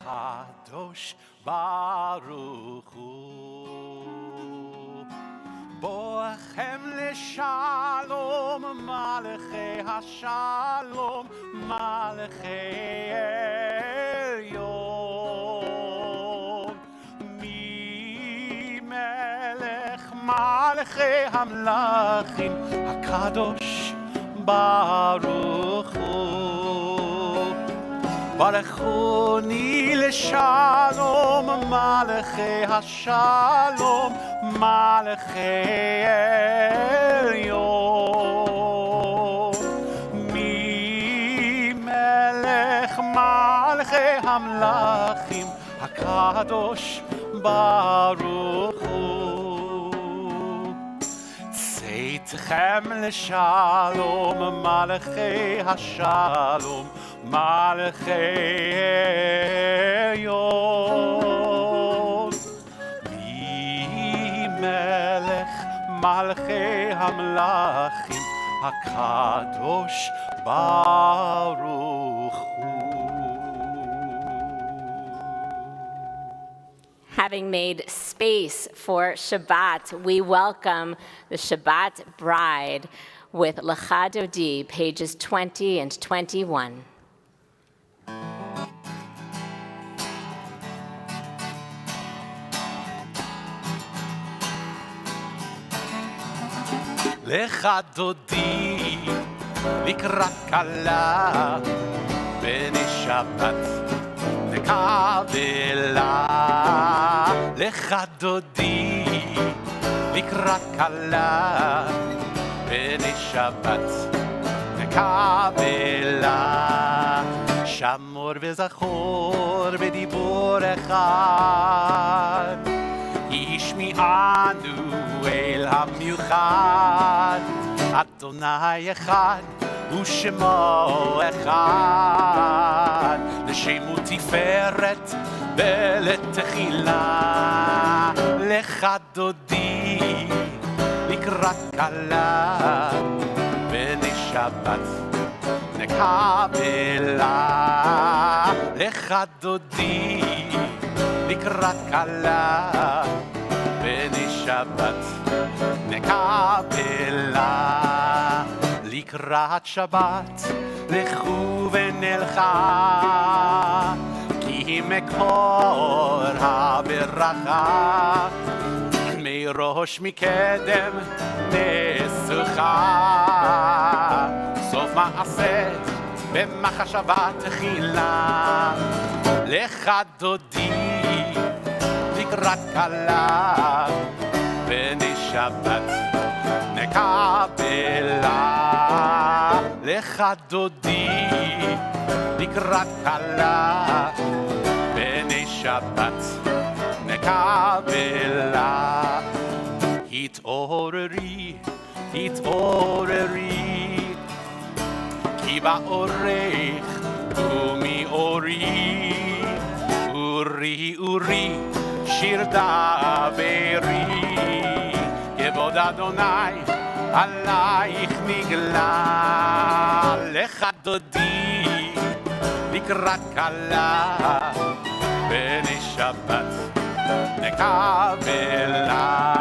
Kadosh Baruch Hu Boachem Leshalom Malachei HaShalom Malachei Elyon Mi Melech Malachei Hamlachim HaKadosh Baruch Hu Barachoni leshalom malachei hashalom malachei elyon mi melech malachei hamlachim hakadosh baruch hu Tzeitzchem leshalom malachei hashalom Malachei Elyon Mi Melech Malachei Hamlachim HaKadosh Baruch Hu. Having made space for Shabbat, we welcome the Shabbat bride with Lecha Dodi, pages 20 and 21. Lecha Dodi לקראת כלה בנשבת וקבלה לך דודי לקראת כלה בנשבת וקבלה שמור וזכור בדיבור אחד ישמיענו אל המיוחד אדוני אחד ושמו אחד לשם ותפארת ולתחילה לך דודי לקראת כלה בנשבת נקבלה לך דודי לקראת כלה בנשבת נקבלה לקראת שבת לכו ונלכה כי מקור הברכה מראש מקדם נשוכה סוף מעשה במחשבה תחילה לך דודי לקראת כלה בנשבת נקבלה לך דודי לקראת כלה בנשבת נקבלה התעוררי התעוררי כי באורך ומאורי אורי אורי שיר דברי כבוד אדוני עלייך נגלה לך דודי לקראת כלה בנשבת נקבלה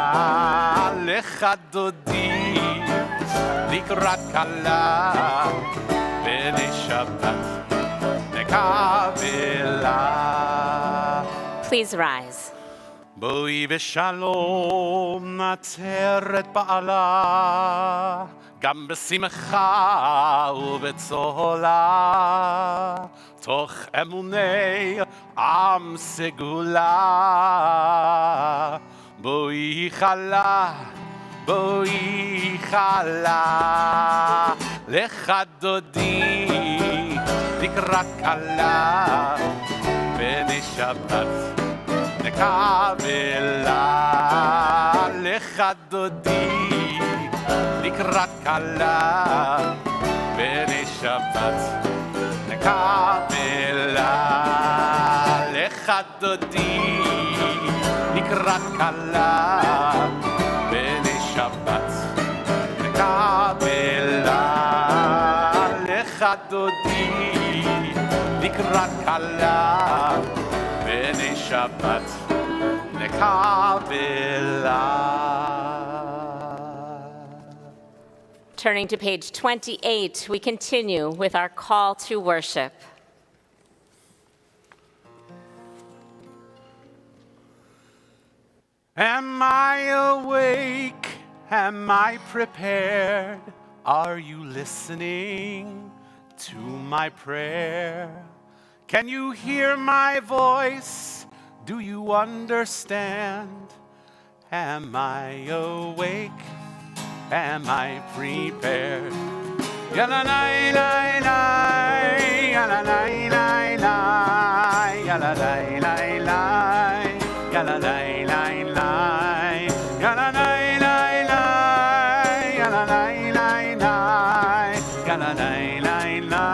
לך דודי לקראת כלה בנשבת נקבלה. Please rise. בואי בשלום נצרת בעלה גם בשמחה ובצהלה תוך אמוני עם סגולה בואי חלה בואי חלה לך דודי לקראת כלה בנשבת נקבלה לך דודי לקראת כלה בנשבת נקבלה לך דודי לקראת כלה בנשבת נקבלה לך דודי לקראת כלה מתני שבת נקבלה. Turning to page 28, we continue with our call to worship. Am I awake? Am I prepared? Are you listening to my prayer? Can you hear my voice? Do you understand? Am I awake? Am I prepared? Ya-la-la-la-la, ya-la-la-la-la, ya-la-la-la-la, ya-la-la-la-la, ya-la-la-la-la, ya-la-la-la-la, ya-la-la-la-la,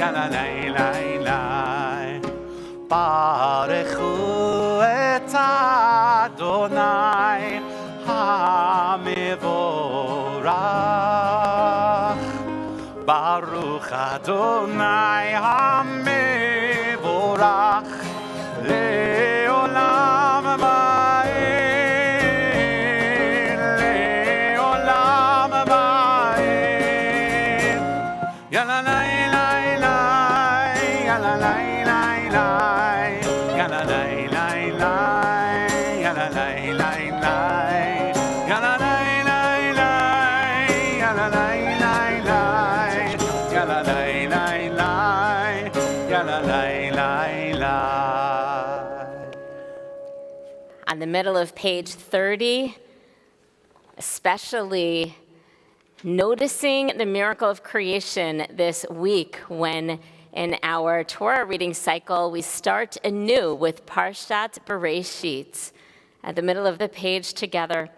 ya-la-la-la-la. Baruchu et Adonai HaMevorach. Baruch Adonai HaMevorach Le'olam Va'ed, Le'olam Va'ed. Ya-la-la-la-la, ya-la-la-la-la, ya-la-la-la-la, ya-la-la-la-la, On the middle of page 30, especially noticing the miracle of creation this week when in our Torah reading cycle we start anew with Parshat Bereshit. At the middle of the page together,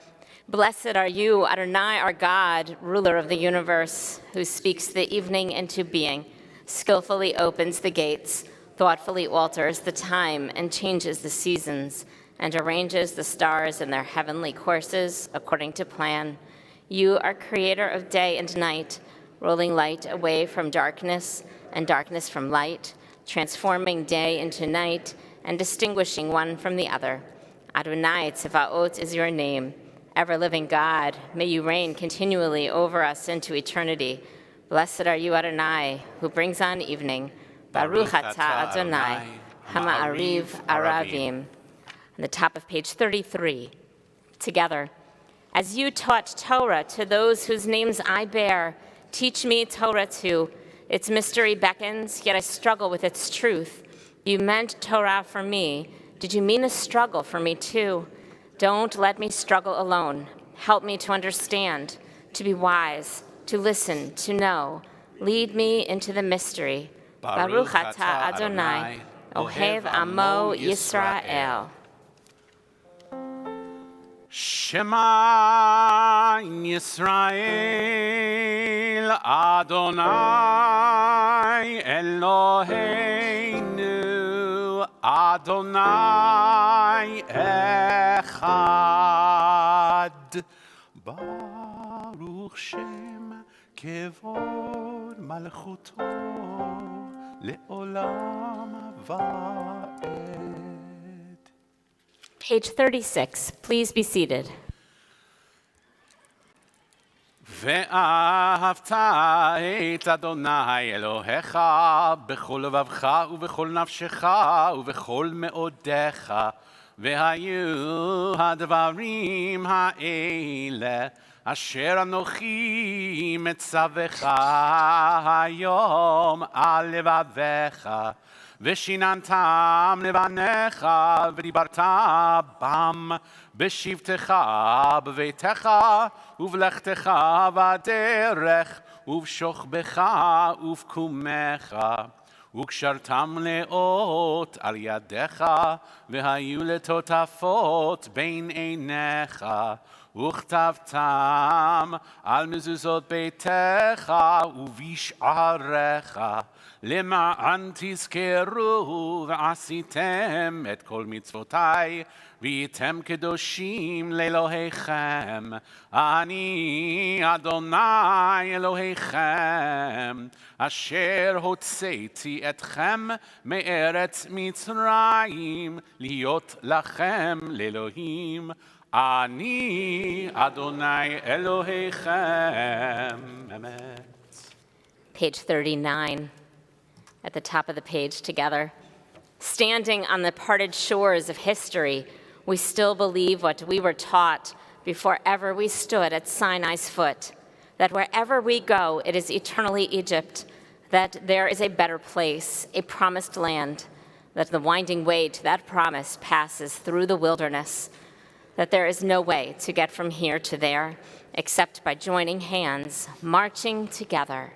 blessed are you, Adonai, our God, ruler of the universe, who speaks the evening into being, skillfully opens the gates, thoughtfully alters the time and changes the seasons, and arranges the stars in their heavenly courses according to plan. You are creator of day and night, rolling light away from darkness and darkness from light, transforming day into night and distinguishing one from the other. Adonai Tzevaot is your name. Ever-living God, may you reign continually over us into eternity. Blessed are you, Adonai, who brings on evening. Baruch atah Adonai, Hama'ariv Aravim. On the top of page 33, together. As you taught Torah to those whose names I bear, teach me Torah too. Its mystery beckons, yet I struggle with its truth. You meant Torah for me. Did you mean a struggle for me too? Don't let me struggle alone. Help me to understand, to be wise, to listen, to know. Lead me into the mystery. Baruch atah Adonai, Ohev Amo Yisrael. Shema Yisrael Adonai Eloheinu Adonai Echad Baruch Shem Kevod Malchuto Le'olam Va'ed. Page 36, please be seated. ואהבת את אדוני אלוהיך בכל לבבך ובכל נפשך ובכל מאודיך, והיו הדברים האלה אשר אנוכי מצווך היום על לבביך, ושיננתם לבניך ודיברת בם בשבתך בביתך ובלכתך בדרך ובשוכבך ובקומך, וקשרתם לאות על ידיך והיו לטוטפות בין עיניך, וכתבתם על מזוזות ביתך ובשעריך, למען תזכרו ועשיתם את כל מצוותי והייתם קדושים לאלוהיכם, אני אדוני אלוהיכם, אשר הוצאתי אתכם מארץ מצרים, להיות לכם לאלוהים, אני אדוני אלוהיכם. אמת. Page 39, at the top of the page together. Standing on the parted shores of history, we still believe what we were taught before ever we stood at Sinai's foot, that wherever we go, it is eternally Egypt, that there is a better place, a promised land, that the winding way to that promise passes through the wilderness, that there is no way to get from here to there except by joining hands, marching together.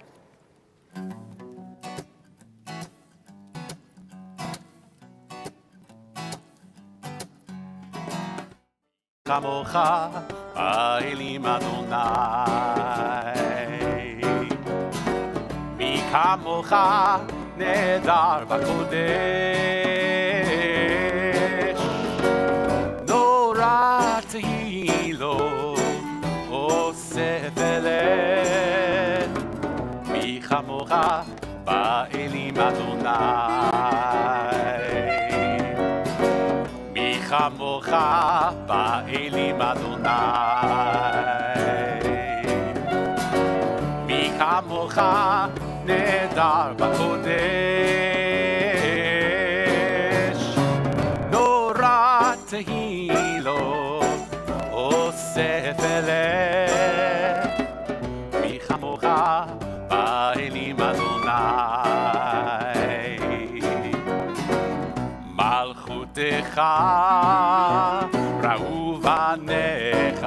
כמוך האלים אדוני, מי כמוך נהדר בקודש, נורא תהילו עושה פלא, מי כמוך באלים אדוני. כמוך באלים אדוני, מי כמוך נהדר בקודש, נורא תהילו עושה פלא, מי כמוך באלים אדוני. מלכותך ראו בניך,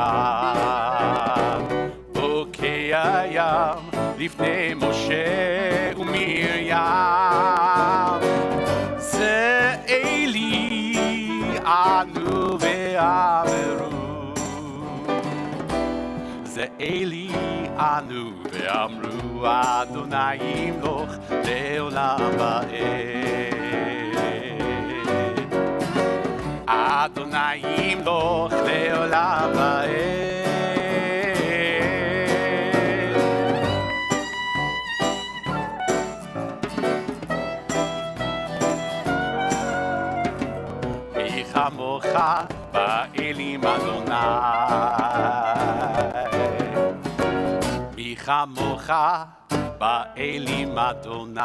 בוקע ים לפני משה ומרים, זה אלי ענו ואמרו, זה אלי ענו ואמרו, אדוני ימלוך לעולם ועד. אדוני ימלוך לעולם ועד. מי כמוך באלים אדוני, מי כמוך באלים אדוני.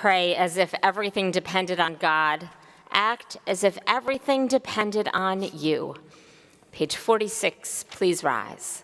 Pray as if everything depended on God. Act as if everything depended on you. Page 46, please rise.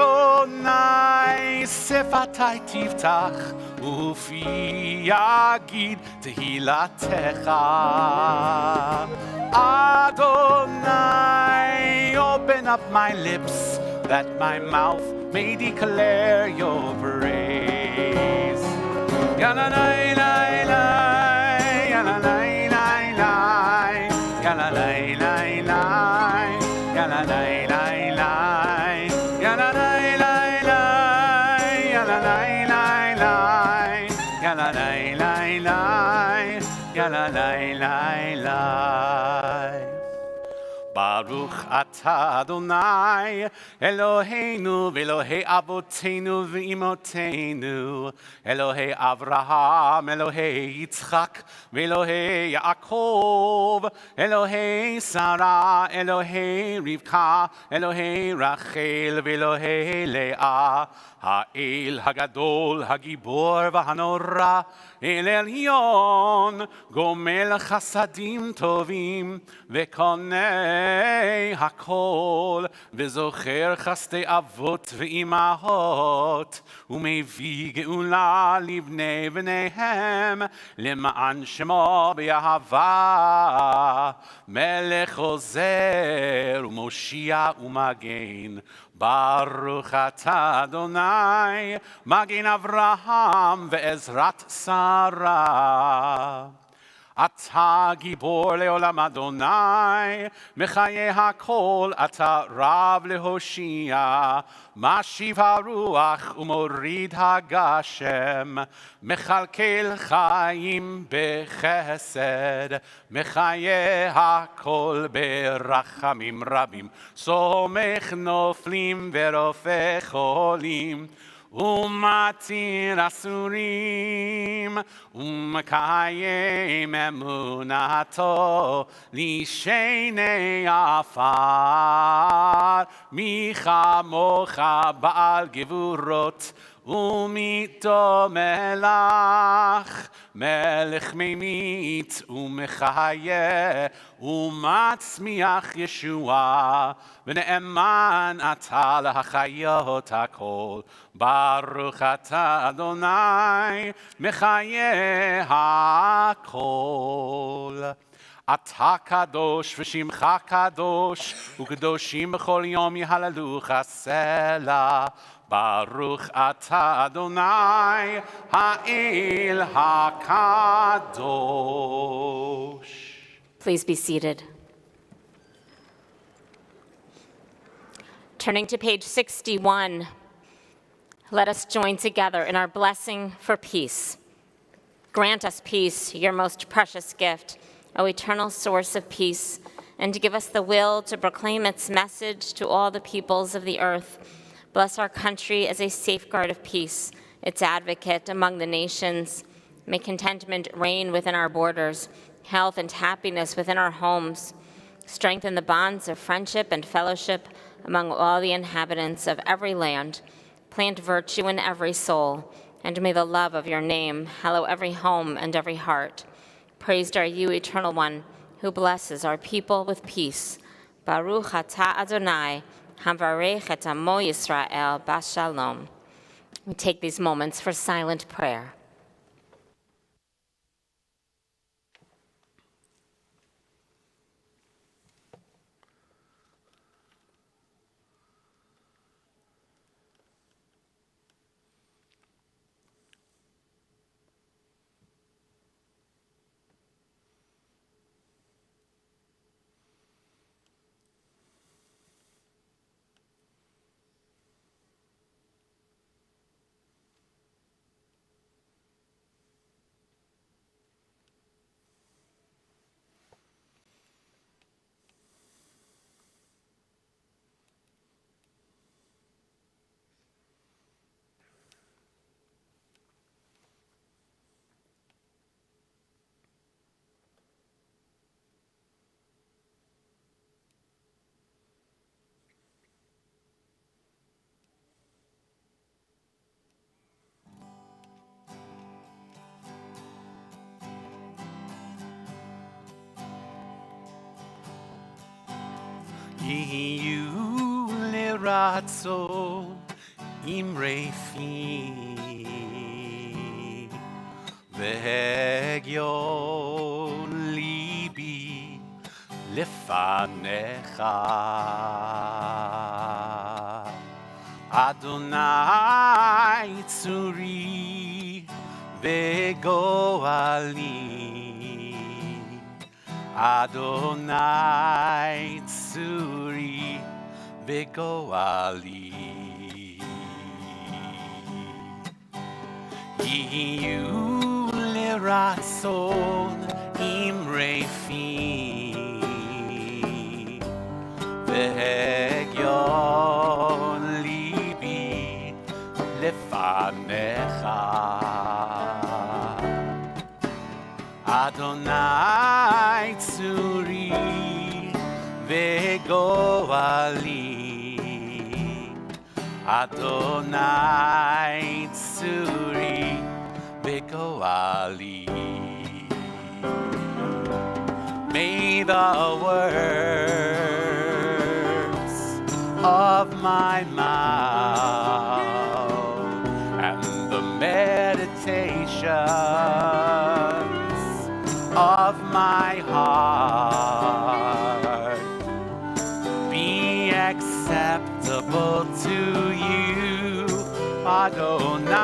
אדוני שפתי תפתח ופי יגיד תהילתך. Adonai, open up my lips that my mouth may declare your praise. Yananai, lai, lai, yananai, lai, lai, yananai, lai, lai, yananai, lai, lai, yananai, lai, lai, yananai, lai, lai, yananai, lai, lai, yananai, lai, lai. Baruch atah Adonai, Eloheinu v'Elohei Avotenu v'Imotenu, Elohei Avraham, Elohei Yitzchak, v'Elohei Yaakov, Elohei Sarah, Elohei Rivka, Elohei Rachel, v'Elohei Leah, Ha'el Hagadol, Hagibor v'Hanora, El Elyon, Gomel Chasadim Tovim, v'Koneh עושה הכל, וזוכר חסדי אבות ואימהות, ומביא גאולה לבני בניהם, למען שמו באהבה. מלך עוזר ומושיע ומגן, ברוך אתה אדוני, מגן אברהם ועזרת שרה. אתה גיבור לעולם אדוני, מחיה הכל, אתה רב להושיע, משיב הרוח ומוריד הגשם, מכלכל חיים בחסד, מחיה הכל ברחמים רבים, סומך נופלים ורופא חולים, ומתיר אסורים, ומקיים אמונתו לשני עפר. מי כמוך בעל גבורות, ומדומה לך, מלך ממית ומחיה, ומצמיח ישועה, ונאמן אתה להחיות הכל. ברוך אתה אדוני, מחיה הכל. אתה קדוש ושמך קדוש, וקדושים בכל יום יהללוך סלה. ברוך אתה אדוני, האל הקדוש. Please be seated. Turning to page 61, let us join together in our blessing for peace. Grant us peace, your most precious gift, O eternal source of peace, and give us the will to proclaim its message to all the peoples of the earth. Bless our country as a safeguard of peace, its advocate among the nations. May contentment reign within our borders, health and happiness within our homes. Strengthen the bonds of friendship and fellowship among all the inhabitants of every land. Plant virtue in every soul, and may the love of your name hallow every home and every heart. Praised are you, Eternal One, who blesses our people with peace. Baruch atah Adonai, hamvarech et amo Yisrael bashalom. We take these moments for silent prayer. יהיו לרצון אמרי פי והגיון ליבי לפניך. אדוני צורי וגואלי, Adonai Tzuri v'goali. Yiyu l'ratzon imrei fi v'hegyon libi lefanecha. Adonai Tzuri v'goali, Adonai Tzuri v'goali. May the word my mouth and the meditations of my heart be acceptable to you, Adonai,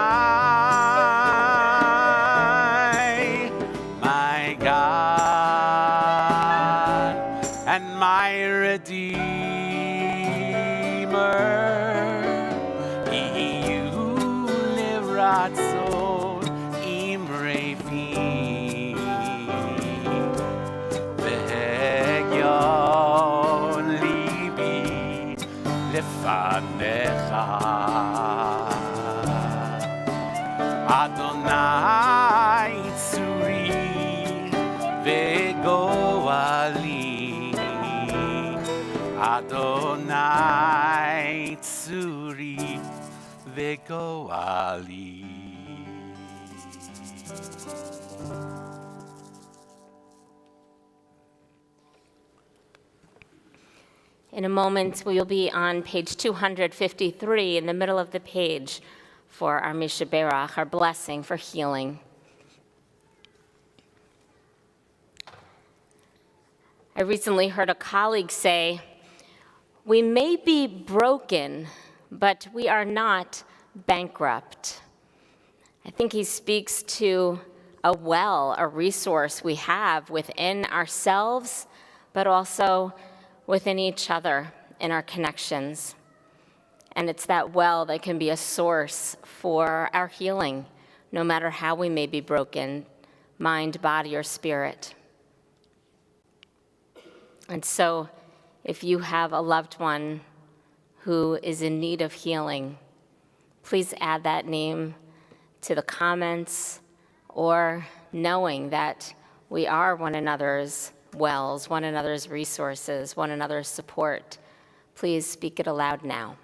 my God and my Redeemer. You live ratzon imrefi vehegyon libi lefanecha. Adonai tzuri vegoali, Adonai tzuri vegoali. In a moment, we will be on page 253 in the middle of the page for our Mishaberach, our blessing for healing. I recently heard a colleague say, "We may be broken, but we are not bankrupt." I think he speaks to a well, a resource we have within ourselves, but also within each other in our connections. And it's that well that can be a source for our healing, no matter how we may be broken, mind, body, or spirit. And so, if you have a loved one who is in need of healing, please add that name to the comments, or knowing that we are one another's wells, one another's resources, one another's support. Please speak it aloud now.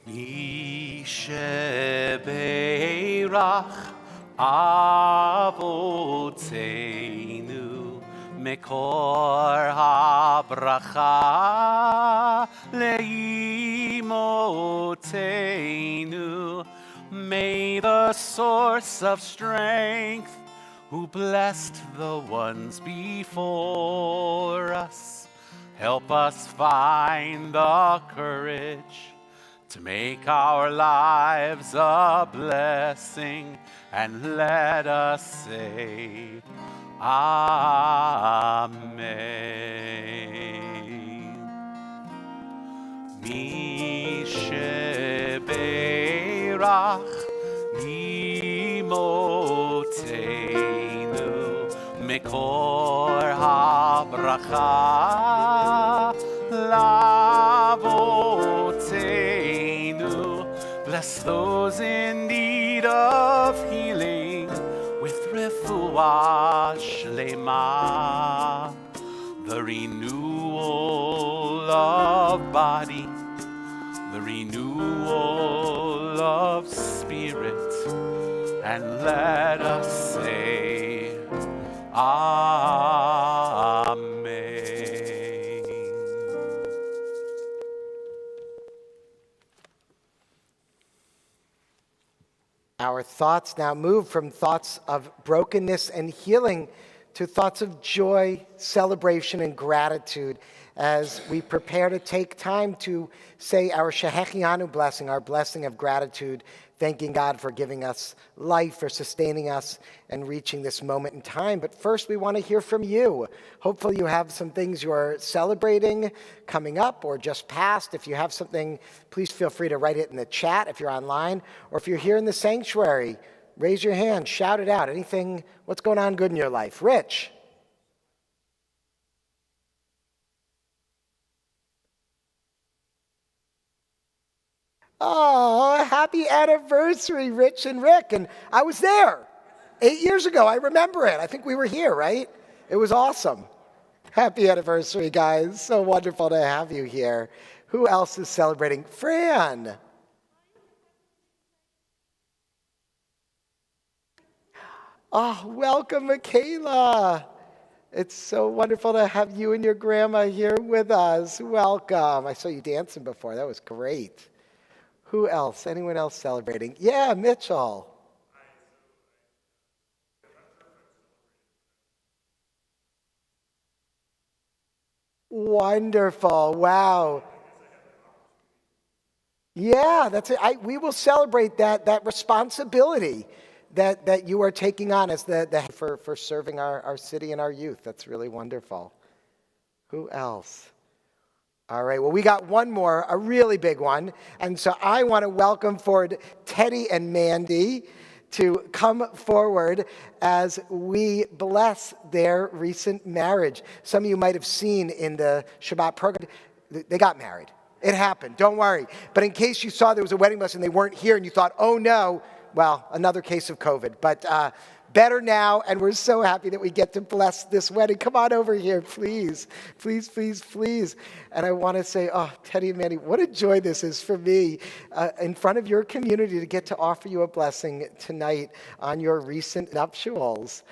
Misheberach Avotenu Mekor habracha leimotenu. May the source of strength, who blessed the ones before us, help us find the courage to make our lives a blessing, and let us say, Amen. Misheberach imotenu mekor habracha lavotenu. Bless those in need of healing with refuah shlema, the renewal of body, the renewal of spirit, and let us say, Amen. Our thoughts now move from thoughts of brokenness and healing to thoughts of joy, celebration, and gratitude as we prepare to take time to say our Shehechianu blessing, our blessing of gratitude, thanking God for giving us life, for sustaining us, and reaching this moment in time. But first, we want to hear from you. Hopefully, you have some things you are celebrating coming up or just past. If you have something, please feel free to write it in the chat if you're online, or if you're here in the sanctuary, raise your hand, shout it out. Anything, what's going on good in your life? Rich. Oh, happy anniversary, Rich and Rick. And I was there 8 years ago. I remember it. I think we were here, right? It was awesome. Happy anniversary, guys. So wonderful to have you here. Who else is celebrating? Fran. Oh, welcome, Michaela. It's so wonderful to have you and your grandma here with us. Welcome. I saw you dancing before. That was great. Who else? Anyone else celebrating? Yeah, Mitchell. Wonderful. Wow. Yeah, that's it. We will celebrate that responsibility that you are taking on as for serving our city and our youth. That's really wonderful. Who else? All right, well, we got one more, a really big one. And so I want to welcome forward Teddy and Mandy to come forward as we bless their recent marriage. Some of you might have seen in the Shabbat program, they got married. It happened, don't worry. But in case you saw there was a wedding blessing and they weren't here and you thought, oh no, well, another case of COVID. But better now, and we're so happy that we get to bless this wedding. Come on over here, please. Please, please, please. And I want to say, oh, Teddy and Mandy, what a joy this is for me in front of your community to get to offer you a blessing tonight on your recent nuptials.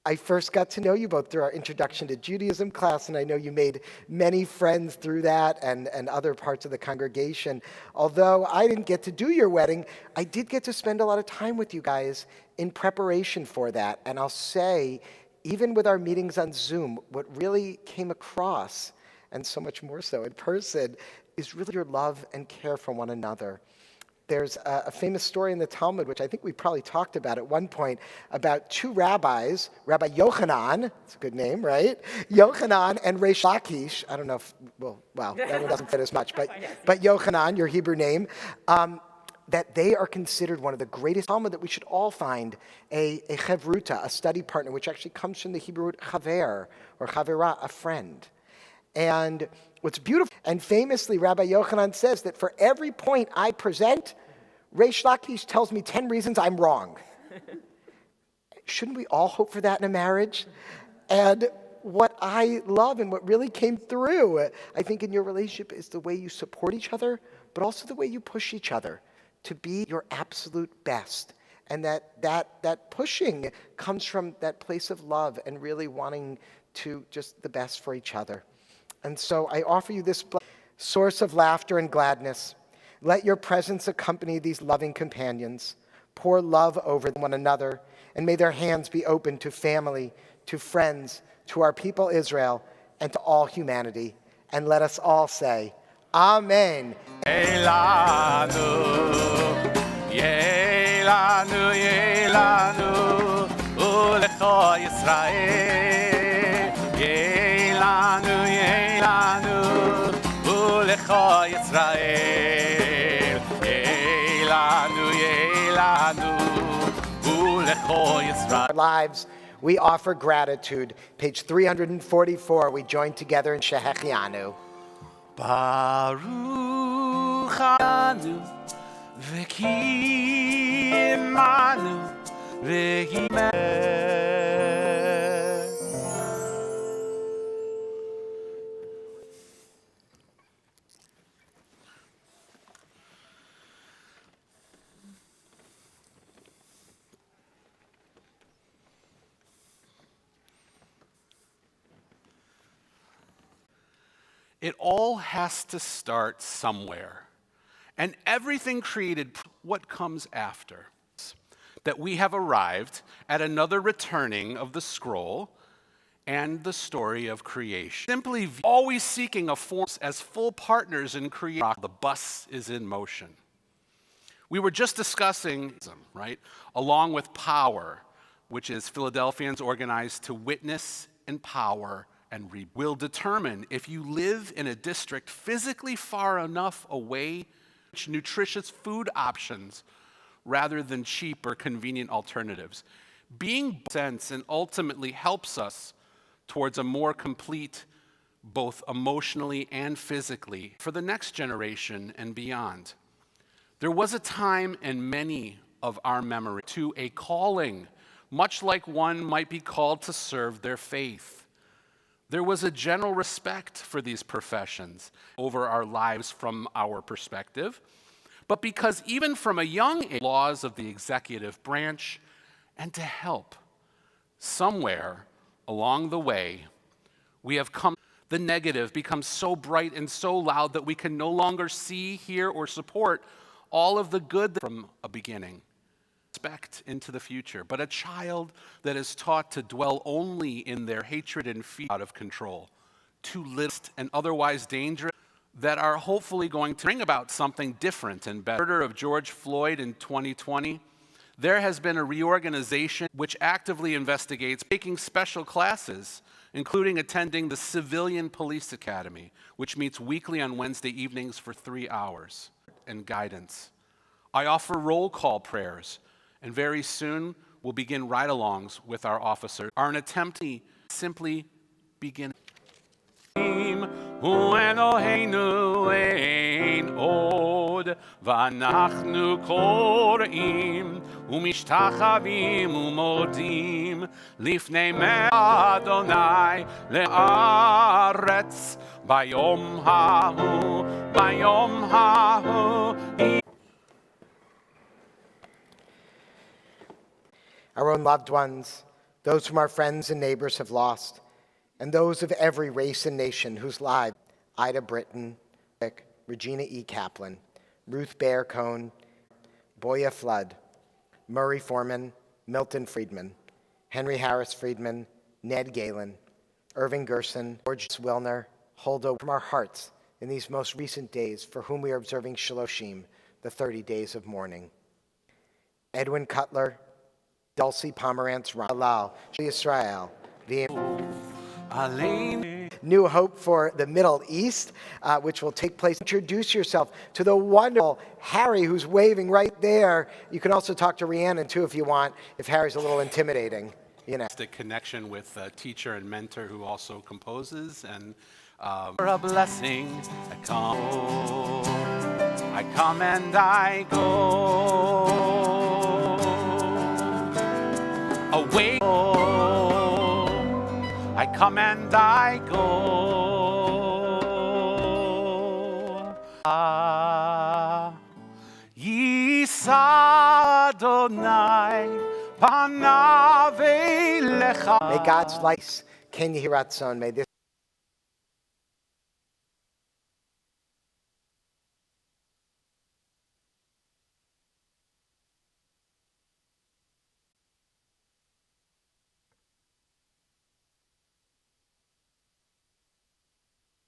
I first got to know you both through our Introduction to Judaism class, and I know you made many friends through that and other parts of the congregation. Although I didn't get to do your wedding, I did get to spend a lot of time with you guys in preparation for that. And I'll say, even with our meetings on Zoom, what really came across, and so much more so in person, is really your love and care for one another. There's a famous story in the Talmud, which I think we probably talked about at one point, about two rabbis, Rabbi Yochanan, it's a good name, right? Yochanan and Reish Lakish. I don't know if, well, that one doesn't fit as much, but Yochanan, your Hebrew name, that they are considered one of the greatest Talmud that we should all find, a chevruta, a study partner, which actually comes from the Hebrew word chaver, or chavera, a friend. And what's beautiful, and famously, Rabbi Yochanan says that for every point I present, Reish Lakish tells me 10 reasons I'm wrong. Shouldn't we all hope for that in a marriage? And what I love and what really came through, I think, in your relationship is the way you support each other, but also the way you push each other to be your absolute best. And that pushing comes from that place of love and really wanting to just the best for each other. And so I offer you this source of laughter and gladness. Let your presence accompany these loving companions. Pour love over one another, and may their hands be open to family, to friends, to our people Israel, and to all humanity. And let us all say, Amen. Yelanu, Yelanu, Yelanu, Ulecho Yisrael, Yelanu, Yelanu, Ulecho Yisrael, Yelanu, Yelanu, Ulecho Yisrael. Our lives, we offer gratitude. Page 344, we join together in Shehechianu. Baruch Anu V'Kimanu V'Himeh. It all has to start somewhere. And everything created, what comes after. That we have arrived at another returning of the scroll and the story of creation. Simply always seeking a form as full partners in creation. The bus is in motion. We were just discussing, right, along with power, which is Philadelphians organized to witness, empower, and will determine if you live in a district physically far enough away from nutritious food options rather than cheap or convenient alternatives. Being sense and ultimately helps us towards a more complete, both emotionally and physically, for the next generation and beyond. There was a time in many of our memory to a calling, much like one might be called to serve their faith. There was a general respect for these professions over our lives from our perspective, but because even from a young age, laws of the executive branch and to help. Somewhere along the way, we have come, the negative becomes so bright and so loud that we can no longer see, hear, or support all of the good from a beginning. Expect into the future, but a child that is taught to dwell only in their hatred and fear out of control, too little and otherwise dangerous, that are hopefully going to bring about something different and better. Murder of George Floyd in 2020, there has been a reorganization which actively investigates taking special classes, including attending the Civilian Police Academy, which meets weekly on Wednesday evenings for 3 hours, and guidance. I offer roll call prayers, and very soon we'll begin ride-alongs with our officers. Our attempt to simply begin. הוא אלוהינו אין עוד, ואנחנו קוראים ומשתחווים ומודים לפני אדוני לארץ ביום ההוא, ביום ההוא. Our own loved ones, those whom our friends and neighbors have lost, and those of every race and nation whose lives, Ida Britton, Regina E. Kaplan, Ruth Baer Cohn, Boya Flood, Murray Foreman, Milton Friedman, Henry Harris Friedman, Ned Galen, Irving Gerson, George Wilner, Holdo, from our hearts in these most recent days for whom we are observing Shaloshim, the 30 days of mourning. Edwin Cutler, Dulcie Pomerantz, Halal, Israel, New Hope for the Middle East, which will take place. Introduce yourself to the wonderful Harry, who's waving right there. You can also talk to Rhiannon, too, if you want, if Harry's a little intimidating. You know. The connection with a teacher and mentor who also composes, and for a blessing, I come and I go. Away, I come and I go. Yisa Adonai panav elecha. May God's light, Ken Yehiratzon, may this